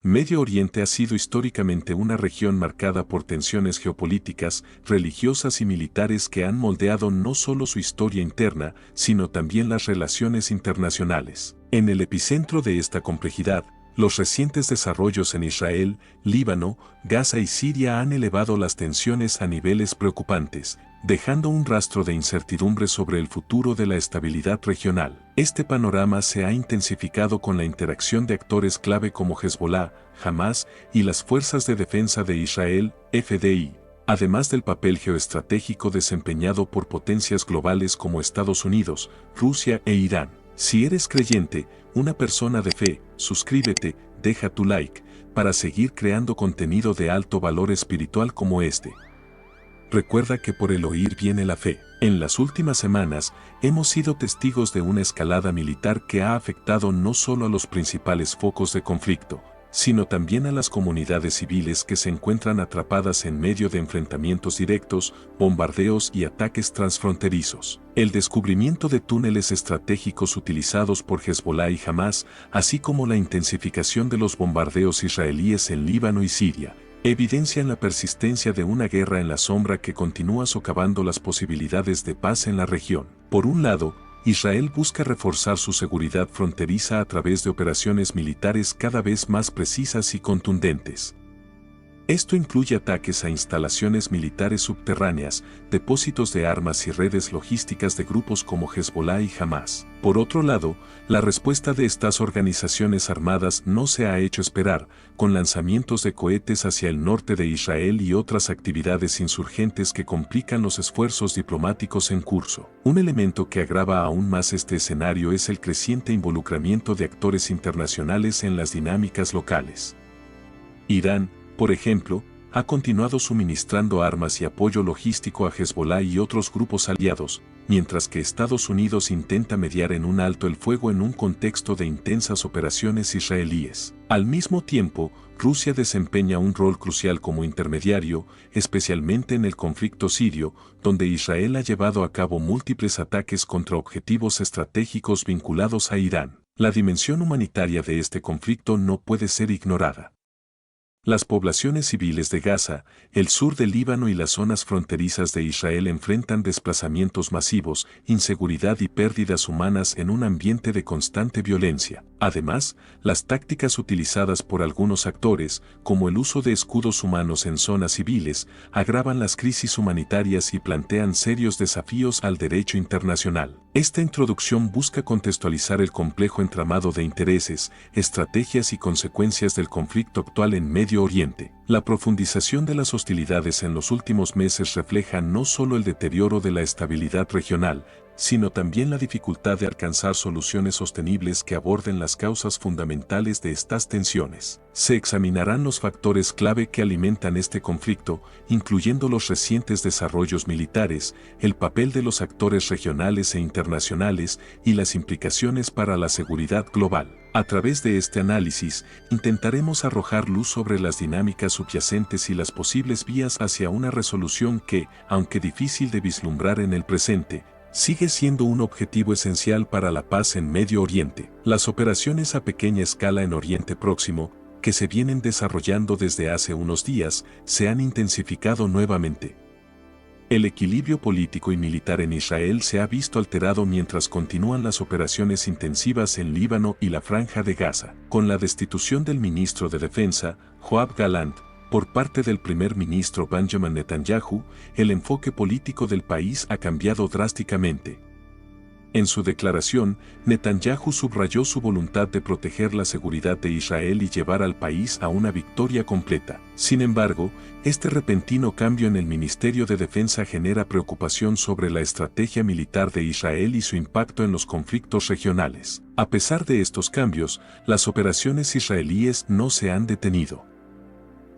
Medio Oriente ha sido históricamente una región marcada por tensiones geopolíticas, religiosas y militares que han moldeado no solo su historia interna, sino también las relaciones internacionales. En el epicentro de esta complejidad, los recientes desarrollos en Israel, Líbano, Gaza y Siria han elevado las tensiones a niveles preocupantes, dejando un rastro de incertidumbre sobre el futuro de la estabilidad regional. Este panorama se ha intensificado con la interacción de actores clave como Hezbollah, Hamas y las Fuerzas de Defensa de Israel, FDI, además del papel geoestratégico desempeñado por potencias globales como Estados Unidos, Rusia e Irán. Si eres creyente, una persona de fe, suscríbete, deja tu like, para seguir creando contenido de alto valor espiritual como este. Recuerda que por el oír viene la fe. En las últimas semanas, hemos sido testigos de una escalada militar que ha afectado no solo a los principales focos de conflicto, sino también a las comunidades civiles que se encuentran atrapadas en medio de enfrentamientos directos, bombardeos y ataques transfronterizos. El descubrimiento de túneles estratégicos utilizados por Hezbollah y Hamas, así como la intensificación de los bombardeos israelíes en Líbano y Siria, evidencian la persistencia de una guerra en la sombra que continúa socavando las posibilidades de paz en la región. Por un lado, Israel busca reforzar su seguridad fronteriza a través de operaciones militares cada vez más precisas y contundentes. Esto incluye ataques a instalaciones militares subterráneas, depósitos de armas y redes logísticas de grupos como Hezbollah y Hamas. Por otro lado, la respuesta de estas organizaciones armadas no se ha hecho esperar, con lanzamientos de cohetes hacia el norte de Israel y otras actividades insurgentes que complican los esfuerzos diplomáticos en curso. Un elemento que agrava aún más este escenario es el creciente involucramiento de actores internacionales en las dinámicas locales. Irán, por ejemplo, ha continuado suministrando armas y apoyo logístico a Hezbollah y otros grupos aliados, mientras que Estados Unidos intenta mediar en un alto el fuego en un contexto de intensas operaciones israelíes. Al mismo tiempo, Rusia desempeña un rol crucial como intermediario, especialmente en el conflicto sirio, donde Israel ha llevado a cabo múltiples ataques contra objetivos estratégicos vinculados a Irán. La dimensión humanitaria de este conflicto no puede ser ignorada. Las poblaciones civiles de Gaza, el sur del Líbano y las zonas fronterizas de Israel enfrentan desplazamientos masivos, inseguridad y pérdidas humanas en un ambiente de constante violencia. Además, las tácticas utilizadas por algunos actores, como el uso de escudos humanos en zonas civiles, agravan las crisis humanitarias y plantean serios desafíos al derecho internacional. Esta introducción busca contextualizar el complejo entramado de intereses, estrategias y consecuencias del conflicto actual en Medio Oriente. La profundización de las hostilidades en los últimos meses refleja no solo el deterioro de la estabilidad regional, sino también la dificultad de alcanzar soluciones sostenibles que aborden las causas fundamentales de estas tensiones. Se examinarán los factores clave que alimentan este conflicto, incluyendo los recientes desarrollos militares, el papel de los actores regionales e internacionales y las implicaciones para la seguridad global. A través de este análisis, intentaremos arrojar luz sobre las dinámicas subyacentes y las posibles vías hacia una resolución que, aunque difícil de vislumbrar en el presente, sigue siendo un objetivo esencial para la paz en Medio Oriente. Las operaciones a pequeña escala en Oriente Próximo, que se vienen desarrollando desde hace unos días, se han intensificado nuevamente. El equilibrio político y militar en Israel se ha visto alterado mientras continúan las operaciones intensivas en Líbano y la Franja de Gaza. Con la destitución del ministro de Defensa, Yoav Gallant, por parte del primer ministro Benjamin Netanyahu, el enfoque político del país ha cambiado drásticamente. En su declaración, Netanyahu subrayó su voluntad de proteger la seguridad de Israel y llevar al país a una victoria completa. Sin embargo, este repentino cambio en el Ministerio de Defensa genera preocupación sobre la estrategia militar de Israel y su impacto en los conflictos regionales. A pesar de estos cambios, las operaciones israelíes no se han detenido.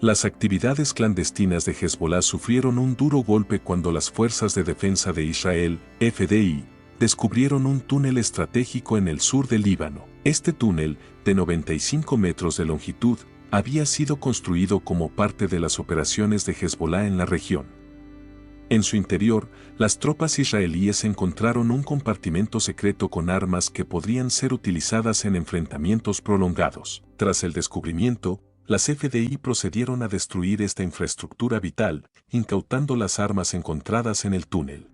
Las actividades clandestinas de Hezbollah sufrieron un duro golpe cuando las Fuerzas de Defensa de Israel, FDI, descubrieron un túnel estratégico en el sur del Líbano. Este túnel, de 95 metros de longitud, había sido construido como parte de las operaciones de Hezbollah en la región. En su interior, las tropas israelíes encontraron un compartimento secreto con armas que podrían ser utilizadas en enfrentamientos prolongados. Tras el descubrimiento, las FDI procedieron a destruir esta infraestructura vital, incautando las armas encontradas en el túnel.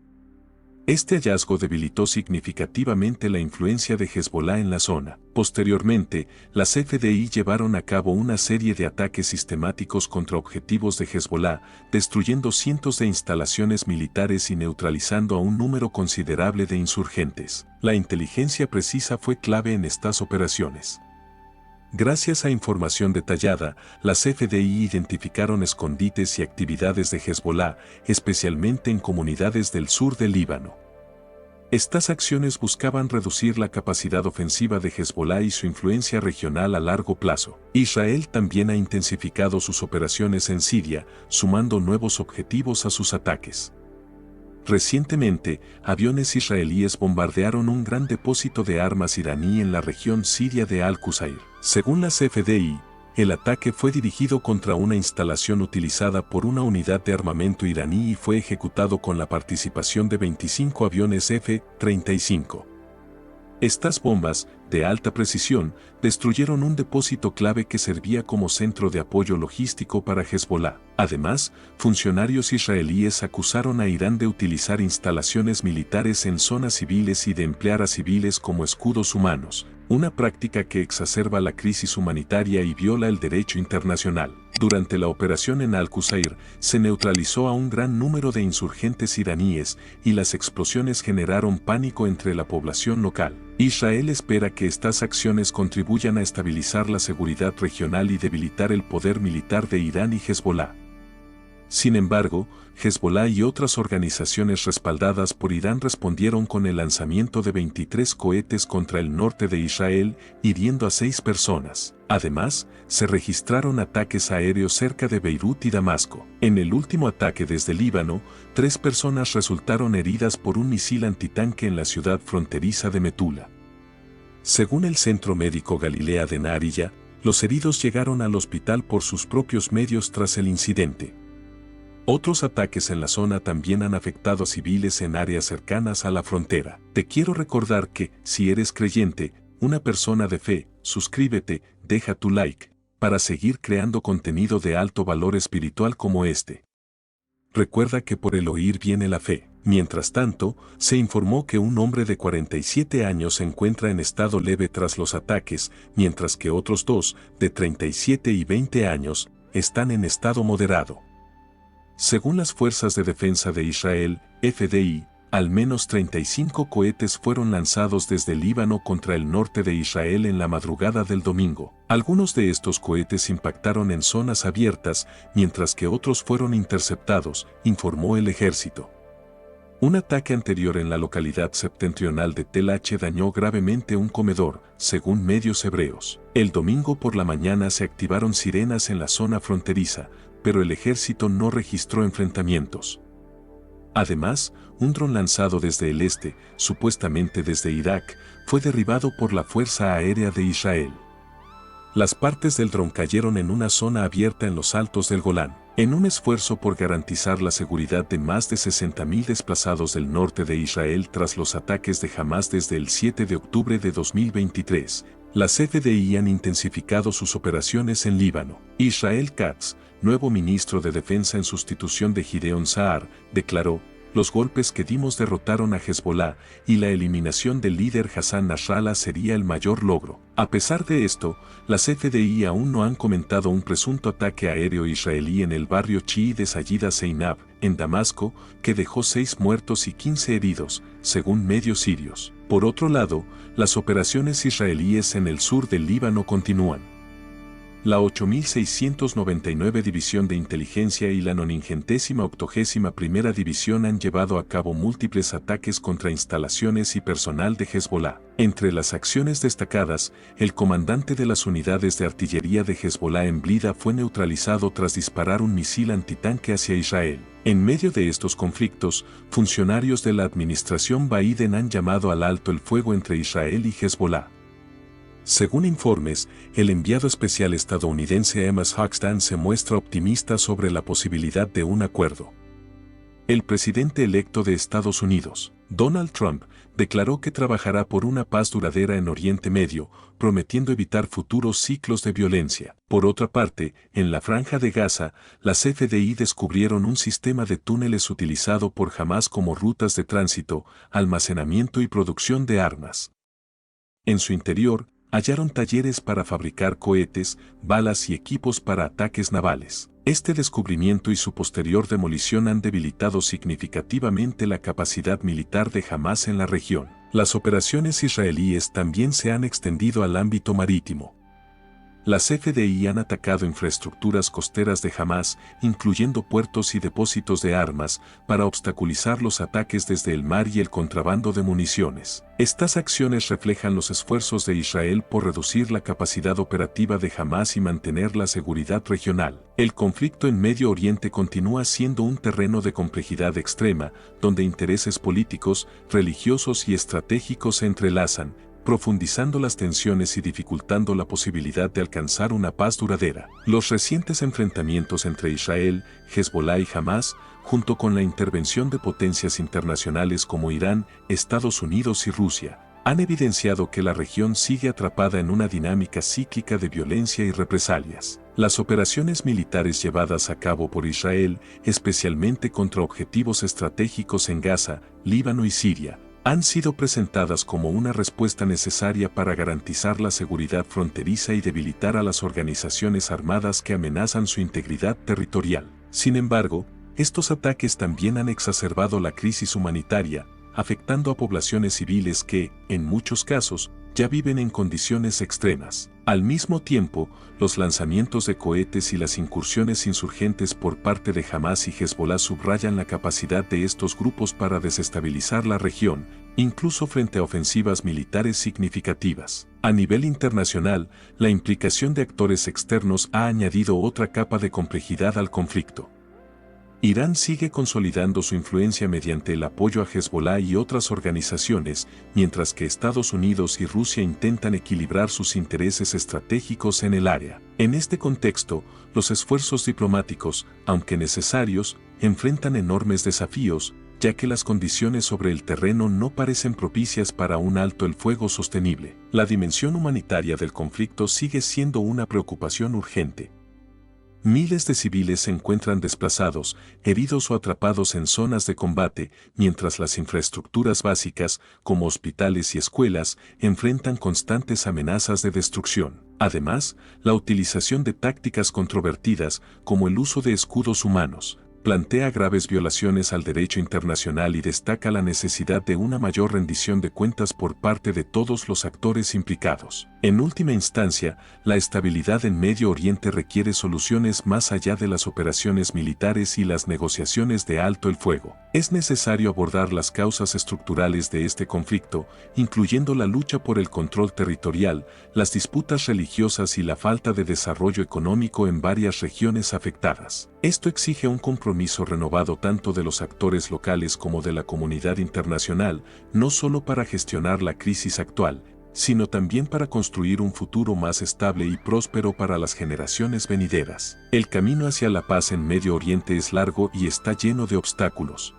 Este hallazgo debilitó significativamente la influencia de Hezbolá en la zona. Posteriormente, las FDI llevaron a cabo una serie de ataques sistemáticos contra objetivos de Hezbolá, destruyendo cientos de instalaciones militares y neutralizando a un número considerable de insurgentes. La inteligencia precisa fue clave en estas operaciones. Gracias a información detallada, las FDI identificaron escondites y actividades de Hezbolá, especialmente en comunidades del sur del Líbano. Estas acciones buscaban reducir la capacidad ofensiva de Hezbolá y su influencia regional a largo plazo. Israel también ha intensificado sus operaciones en Siria, sumando nuevos objetivos a sus ataques. Recientemente, aviones israelíes bombardearon un gran depósito de armas iraní en la región siria de Al-Qusair. Según las FDI, el ataque fue dirigido contra una instalación utilizada por una unidad de armamento iraní y fue ejecutado con la participación de 25 aviones F-35. Estas bombas, de alta precisión, destruyeron un depósito clave que servía como centro de apoyo logístico para Hezbolá. Además, funcionarios israelíes acusaron a Irán de utilizar instalaciones militares en zonas civiles y de emplear a civiles como escudos humanos, una práctica que exacerba la crisis humanitaria y viola el derecho internacional. Durante la operación en Al-Qusair, se neutralizó a un gran número de insurgentes iraníes y las explosiones generaron pánico entre la población local. Israel espera que estas acciones contribuyan a estabilizar la seguridad regional y debilitar el poder militar de Irán y Hezbolá. Sin embargo, Hezbolá y otras organizaciones respaldadas por Irán respondieron con el lanzamiento de 23 cohetes contra el norte de Israel, hiriendo a 6 personas. Además, se registraron ataques aéreos cerca de Beirut y Damasco. En el último ataque desde Líbano, 3 personas resultaron heridas por un misil antitanque en la ciudad fronteriza de Metula. Según el Centro Médico Galilea de Nahariya, los heridos llegaron al hospital por sus propios medios tras el incidente. Otros ataques en la zona también han afectado a civiles en áreas cercanas a la frontera. Te quiero recordar que, si eres creyente, una persona de fe, suscríbete, deja tu like, para seguir creando contenido de alto valor espiritual como este. Recuerda que por el oír viene la fe. Mientras tanto, se informó que un hombre de 47 años se encuentra en estado leve tras los ataques, mientras que otros 2, de 37 y 20 años, están en estado moderado. Según las Fuerzas de Defensa de Israel, FDI, al menos 35 cohetes fueron lanzados desde el Líbano contra el norte de Israel en la madrugada del domingo. Algunos de estos cohetes impactaron en zonas abiertas, mientras que otros fueron interceptados, informó el ejército. Un ataque anterior en la localidad septentrional de Tel H dañó gravemente un comedor, según medios hebreos. El domingo por la mañana se activaron sirenas en la zona fronteriza, pero el ejército no registró enfrentamientos. Además, un dron lanzado desde el este, supuestamente desde Irak, fue derribado por la Fuerza Aérea de Israel. Las partes del dron cayeron en una zona abierta en los altos del Golán. En un esfuerzo por garantizar la seguridad de más de 60.000 desplazados del norte de Israel tras los ataques de Hamás desde el 7 de octubre de 2023, las FDI han intensificado sus operaciones en Líbano. Israel Katz, nuevo ministro de Defensa en sustitución de Gideon Saar, declaró: "Los golpes que dimos derrotaron a Hezbolá y la eliminación del líder Hassan Nasrallah sería el mayor logro". A pesar de esto, las FDI aún no han comentado un presunto ataque aéreo israelí en el barrio chií de Sayida Zeinab, en Damasco, que dejó 6 muertos y 15 heridos, según medios sirios. Por otro lado, las operaciones israelíes en el sur del Líbano continúan. La 8699 División de Inteligencia y la 981ª División han llevado a cabo múltiples ataques contra instalaciones y personal de Hezbolá. Entre las acciones destacadas, el comandante de las unidades de artillería de Hezbolá en Blida fue neutralizado tras disparar un misil antitanque hacia Israel. En medio de estos conflictos, funcionarios de la administración Biden han llamado al alto el fuego entre Israel y Hezbolá. Según informes, el enviado especial estadounidense Amos Hochstein se muestra optimista sobre la posibilidad de un acuerdo. El presidente electo de Estados Unidos, Donald Trump declaró que trabajará por una paz duradera en Oriente Medio, prometiendo evitar futuros ciclos de violencia. Por otra parte, en la Franja de Gaza, las FBI descubrieron un sistema de túneles utilizado por Hamás como rutas de tránsito, almacenamiento y producción de armas. En su interior, hallaron talleres para fabricar cohetes, balas y equipos para ataques navales. Este descubrimiento y su posterior demolición han debilitado significativamente la capacidad militar de Hamás en la región. Las operaciones israelíes también se han extendido al ámbito marítimo. Las FDI han atacado infraestructuras costeras de Hamás, incluyendo puertos y depósitos de armas, para obstaculizar los ataques desde el mar y el contrabando de municiones. Estas acciones reflejan los esfuerzos de Israel por reducir la capacidad operativa de Hamás y mantener la seguridad regional. El conflicto en Medio Oriente continúa siendo un terreno de complejidad extrema, donde intereses políticos, religiosos y estratégicos se entrelazan, profundizando las tensiones y dificultando la posibilidad de alcanzar una paz duradera. Los recientes enfrentamientos entre Israel, Hezbollah y Hamás, junto con la intervención de potencias internacionales como Irán, Estados Unidos y Rusia, han evidenciado que la región sigue atrapada en una dinámica cíclica de violencia y represalias. Las operaciones militares llevadas a cabo por Israel, especialmente contra objetivos estratégicos en Gaza, Líbano y Siria, han sido presentadas como una respuesta necesaria para garantizar la seguridad fronteriza y debilitar a las organizaciones armadas que amenazan su integridad territorial. Sin embargo, estos ataques también han exacerbado la crisis humanitaria, afectando a poblaciones civiles que, en muchos casos, ya viven en condiciones extremas. Al mismo tiempo, los lanzamientos de cohetes y las incursiones insurgentes por parte de Hamás y Hezbollah subrayan la capacidad de estos grupos para desestabilizar la región, incluso frente a ofensivas militares significativas. A nivel internacional, la implicación de actores externos ha añadido otra capa de complejidad al conflicto. Irán sigue consolidando su influencia mediante el apoyo a Hezbollah y otras organizaciones, mientras que Estados Unidos y Rusia intentan equilibrar sus intereses estratégicos en el área. En este contexto, los esfuerzos diplomáticos, aunque necesarios, enfrentan enormes desafíos, ya que las condiciones sobre el terreno no parecen propicias para un alto el fuego sostenible. La dimensión humanitaria del conflicto sigue siendo una preocupación urgente. Miles de civiles se encuentran desplazados, heridos o atrapados en zonas de combate, mientras las infraestructuras básicas, como hospitales y escuelas, enfrentan constantes amenazas de destrucción. Además, la utilización de tácticas controvertidas, como el uso de escudos humanos, plantea graves violaciones al derecho internacional y destaca la necesidad de una mayor rendición de cuentas por parte de todos los actores implicados. En última instancia, la estabilidad en Medio Oriente requiere soluciones más allá de las operaciones militares y las negociaciones de alto el fuego. Es necesario abordar las causas estructurales de este conflicto, incluyendo la lucha por el control territorial, las disputas religiosas y la falta de desarrollo económico en varias regiones afectadas. Esto exige un compromiso renovado tanto de los actores locales como de la comunidad internacional, no solo para gestionar la crisis actual, sino también para construir un futuro más estable y próspero para las generaciones venideras. El camino hacia la paz en Medio Oriente es largo y está lleno de obstáculos.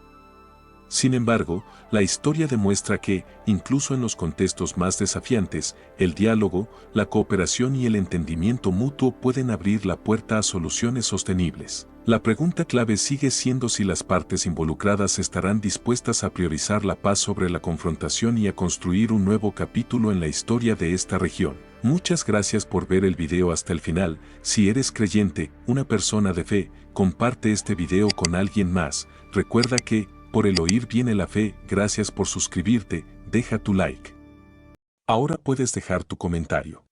Sin embargo, la historia demuestra que, incluso en los contextos más desafiantes, el diálogo, la cooperación y el entendimiento mutuo pueden abrir la puerta a soluciones sostenibles. La pregunta clave sigue siendo si las partes involucradas estarán dispuestas a priorizar la paz sobre la confrontación y a construir un nuevo capítulo en la historia de esta región. Muchas gracias por ver el video hasta el final. Si eres creyente, una persona de fe, comparte este video con alguien más. Recuerda que, por el oír viene la fe. Gracias por suscribirte, deja tu like. Ahora puedes dejar tu comentario.